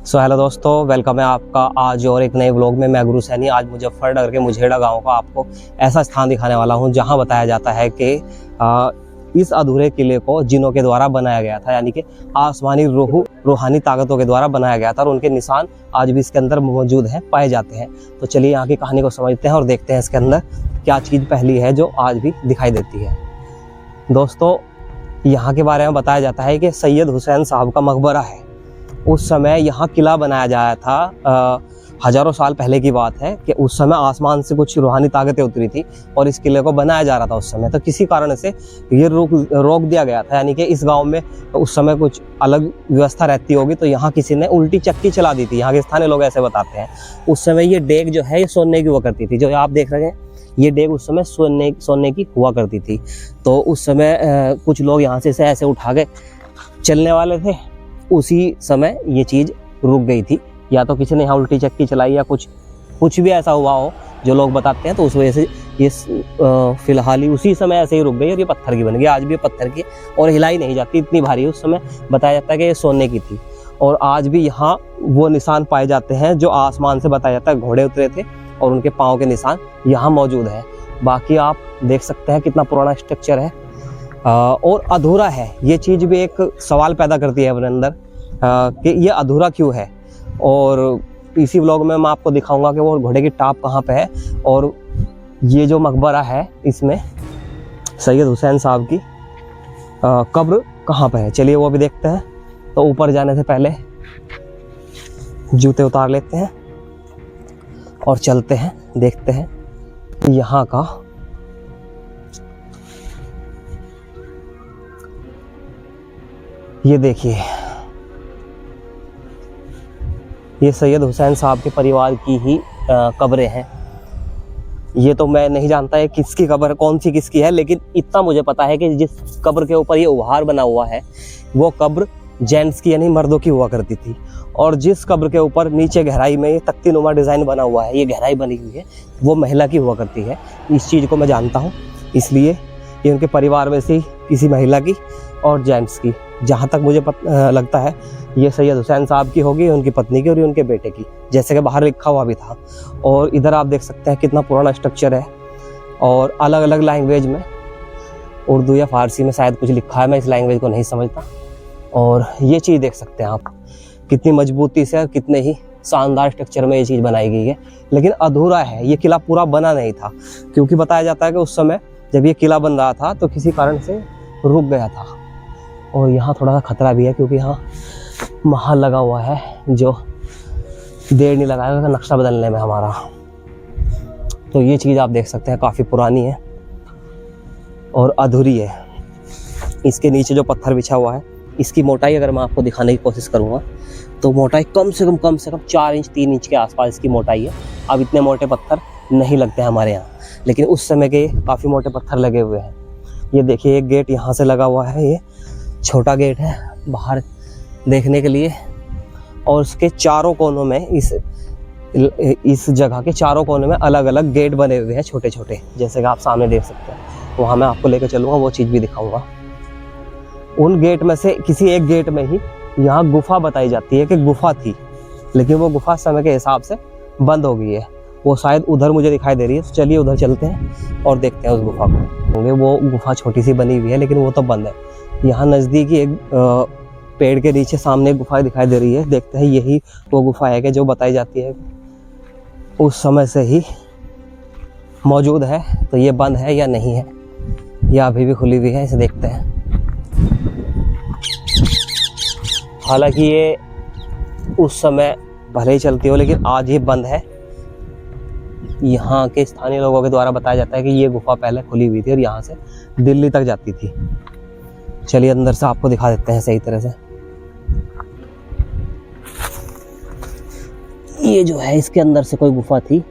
Hello दोस्तों, welcome है आपका आज और एक नए व्लॉग में। मैं गुरु सैनी आज मुजफ्फरनगर के मुझेड़ा गांव का आपको ऐसा स्थान दिखाने वाला हूं जहां बताया जाता है कि इस अधूरे किले को जिनों के द्वारा बनाया गया था, यानी कि आसमानी रूहानी ताकतों के द्वारा बनाया गया था और उनके निशान आज भी इसके अंदर मौजूद हैं, पाए जाते हैं। तो चलिए यहाँ की कहानी को समझते हैं और देखते हैं इसके अंदर क्या चीज़ पहली है जो आज भी दिखाई देती है। दोस्तों, यहाँ के बारे में बताया जाता है कि सैयद हुसैन साहब का मकबरा है। उस समय यहाँ किला बनाया जाया था। हजारों साल पहले की बात है कि उस समय आसमान से कुछ रूहानी ताकतें उतरी थी और इस किले को बनाया जा रहा था उस समय। तो किसी कारण से ये रोक दिया गया था, यानी कि इस गांव में उस समय कुछ अलग व्यवस्था रहती होगी तो यहाँ किसी ने उल्टी चक्की चला दी थी। यहाँ के स्थानीय लोग ऐसे बताते हैं। उस समय ये डेग जो है ये सोने की हुआ करती थी, जो आप देख रहे हैं ये डेग उस समय सोने की हुआ करती थी। तो उस समय कुछ लोग यहाँ से ऐसे उठा के चलने वाले थे, उसी समय ये चीज़ रुक गई थी। या तो किसी ने यहाँ उल्टी चक्की चलाई या कुछ भी ऐसा हुआ हो जो लोग बताते हैं, तो उस वजह से ये फिलहाल ही उसी समय ऐसे ही रुक गई और ये पत्थर की बन गई। आज भी ये पत्थर की और हिलाई नहीं जाती, इतनी भारी। उस समय बताया जाता है कि ये सोने की थी और आज भी यहाँ वो निशान पाए जाते हैं जो आसमान से बताया जाता है घोड़े उतरे थे और उनके पाँव के निशान यहाँ मौजूद है। बाकी आप देख सकते हैं कितना पुराना स्ट्रक्चर है और अधूरा है। ये चीज़ भी एक सवाल पैदा करती है अपने अंदर कि ये अधूरा क्यों है। और इसी व्लॉग में मैं आपको दिखाऊंगा कि वो घोड़े की टाप कहाँ पे है और ये जो मकबरा है इसमें सैयद हुसैन साहब की कब्र कहाँ पे है। चलिए वो भी देखते हैं। तो ऊपर जाने से पहले जूते उतार लेते हैं और चलते हैं, देखते हैं यहाँ का ये देखिए, ये सैयद हुसैन साहब के परिवार की ही कब्रें हैं। ये तो मैं नहीं जानता है किसकी कब्र कौन सी किसकी है, लेकिन इतना मुझे पता है कि जिस कब्र के ऊपर ये उभार बना हुआ है वो कब्र जेंट्स की यानी मर्दों की हुआ करती थी। और जिस कब्र के ऊपर नीचे गहराई में ये तख्ती नुमा डिज़ाइन बना हुआ है, ये गहराई बनी हुई है, वो महिला की हुआ करती है। इस चीज़ को मैं जानता हूँ, इसलिए ये उनके परिवार में से किसी महिला की और जेंट्स की, जहाँ तक मुझे लगता है ये सैयद हुसैन साहब की होगी, उनकी पत्नी की और उनके बेटे की, जैसे कि बाहर लिखा हुआ भी था। और इधर आप देख सकते हैं कितना पुराना स्ट्रक्चर है और अलग अलग लैंग्वेज में, उर्दू या फारसी में शायद कुछ लिखा है, मैं इस लैंग्वेज को नहीं समझता। और ये चीज़ देख सकते हैं आप कितनी मजबूती से और कितने ही शानदार स्ट्रक्चर में ये चीज़ बनाई गई है। लेकिन अधूरा है, ये किला पूरा बना नहीं था, क्योंकि बताया जाता है कि उस समय जब ये किला बन रहा था तो किसी कारण से रुक गया था। और यहाँ थोड़ा सा खतरा भी है क्योंकि यहाँ महल लगा हुआ है जो देर नहीं लगाएगा नक्शा बदलने में हमारा। तो ये चीज़ आप देख सकते हैं काफ़ी पुरानी है और अधूरी है। इसके नीचे जो पत्थर बिछा हुआ है, इसकी मोटाई अगर मैं आपको दिखाने की कोशिश करूँगा तो मोटाई कम से कम 4 इंच 3 इंच के आसपास इसकी मोटाई है। अब इतने मोटे पत्थर नहीं लगते हैं हमारे यहाँ, लेकिन उस समय के काफ़ी मोटे पत्थर लगे हुए हैं। ये देखिए एक गेट यहाँ से लगा हुआ है, ये छोटा गेट है बाहर देखने के लिए। और उसके चारों कोनों में इस जगह के चारों कोनों में अलग अलग गेट बने हुए हैं छोटे छोटे, जैसे कि आप सामने देख सकते हैं। वहाँ मैं आपको लेकर चलूँगा, वो चीज़ भी दिखाऊंगा। उन गेट में से किसी एक गेट में ही यहाँ गुफा बताई जाती है कि गुफा थी, लेकिन वो गुफा समय के हिसाब से बंद हो गई है। वो शायद उधर मुझे दिखाई दे रही है, तो चलिए उधर चलते हैं और देखते हैं उस गुफा को। वो गुफा छोटी सी बनी हुई है लेकिन वो तो बंद है। यहाँ नज़दीक ही एक पेड़ के नीचे सामने एक गुफा दिखाई दे रही है, देखते हैं यही वो गुफा है कि जो बताई जाती है उस समय से ही मौजूद है। तो ये बंद है या नहीं है, या अभी भी खुली हुई है, इसे देखते हैं। हालांकि ये उस समय भले ही चलती हो लेकिन आज ये बंद है। यहाँ के स्थानीय लोगों के द्वारा बताया जाता है कि ये गुफा पहले खुली हुई थी और यहाँ से दिल्ली तक जाती थी। चलिए अंदर से आपको दिखा देते हैं सही तरह से। ये जो है इसके अंदर से कोई गुफा थी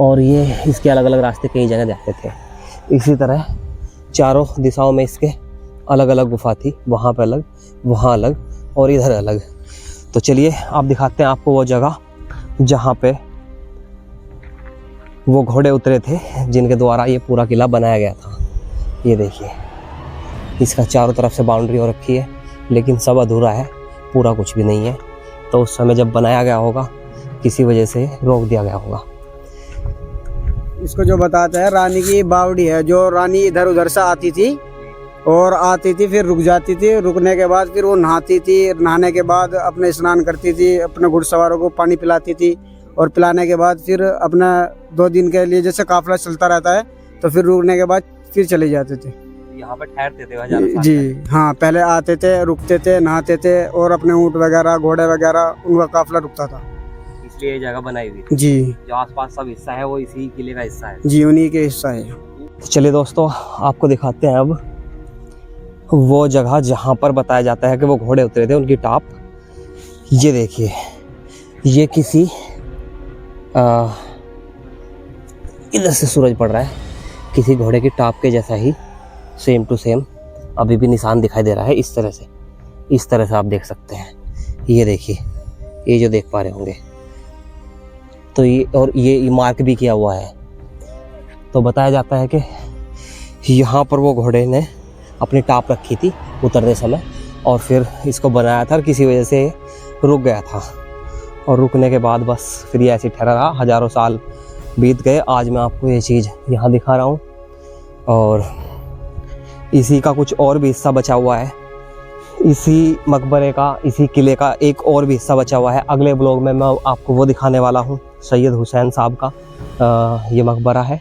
और ये इसके अलग अलग रास्ते कई जगह जाते थे। इसी तरह चारों दिशाओं में इसके अलग अलग गुफा थी, वहाँ पे अलग, वहाँ अलग और इधर अलग। तो चलिए आप दिखाते हैं आपको वो जगह जहाँ पे वो घोड़े उतरे थे जिनके द्वारा ये पूरा किला बनाया गया था। ये देखिए इसका चारों तरफ से बाउंड्री हो रखी है, लेकिन सब अधूरा है, पूरा कुछ भी नहीं है। तो उस समय जब बनाया गया होगा किसी वजह से रोक दिया गया होगा। इसको जो बताता है रानी की बावड़ी है, जो रानी इधर उधर से आती थी और आती थी, फिर रुक जाती थी, रुकने के बाद फिर वो नहाती थी, नहाने के बाद अपने स्नान करती थी, अपने घुड़सवारों को पानी पिलाती थी और पिलाने के बाद फिर अपना 2 दिन के लिए जैसे काफिला चलता रहता है तो फिर रुकने के बाद फिर चले जाते थे। यहाँ पर ठहरते थे हजारों साल जी हाँ, पहले आते थे, रुकते थे, नहाते थे और अपने ऊँट वगैरह घोड़े वगैरह उनका काफिला रुकता था, इसलिए ये जगह बनाई हुई थी। जी जो आसपास सब हिस्सा है वो इसी किले का हिस्सा है। जी, उन्हीं के हिस्सा है। चलिए दोस्तों, आपको दिखाते हैं अब वो जगह जहाँ पर बताया जाता है कि वो घोड़े उतरे थे, उनकी टाप। ये देखिए, ये किसी इधर से सूरज पड़ रहा है, किसी घोड़े की टाप के जैसा ही सेम टू सेम अभी भी निशान दिखाई दे रहा है। इस तरह से आप देख सकते हैं। ये देखिए, ये जो देख पा रहे होंगे, तो ये मार्क भी किया हुआ है। तो बताया जाता है कि यहाँ पर वो घोड़े ने अपनी टाप रखी थी उतरने समय और फिर इसको बनाया था और किसी वजह से रुक गया था, और रुकने के बाद बस फिर ये ऐसे ठहरा रहा। हजारों साल बीत गए, आज मैं आपको ये चीज़ यहाँ दिखा रहा हूँ। और इसी का कुछ और भी हिस्सा बचा हुआ है, इसी मकबरे का, इसी किले का एक और भी हिस्सा बचा हुआ है। अगले ब्लॉग में मैं आपको वो दिखाने वाला हूँ। सैयद हुसैन साहब का ये मकबरा है।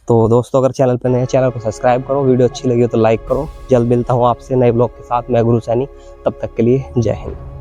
तो दोस्तों, अगर चैनल पर नए हैं, चैनल को सब्सक्राइब करो, वीडियो अच्छी लगी हो तो लाइक करो। जल्द मिलता हूँ आपसे नए ब्लॉग के साथ। मैं गुरु सैनी, तब तक के लिए जय हिंद।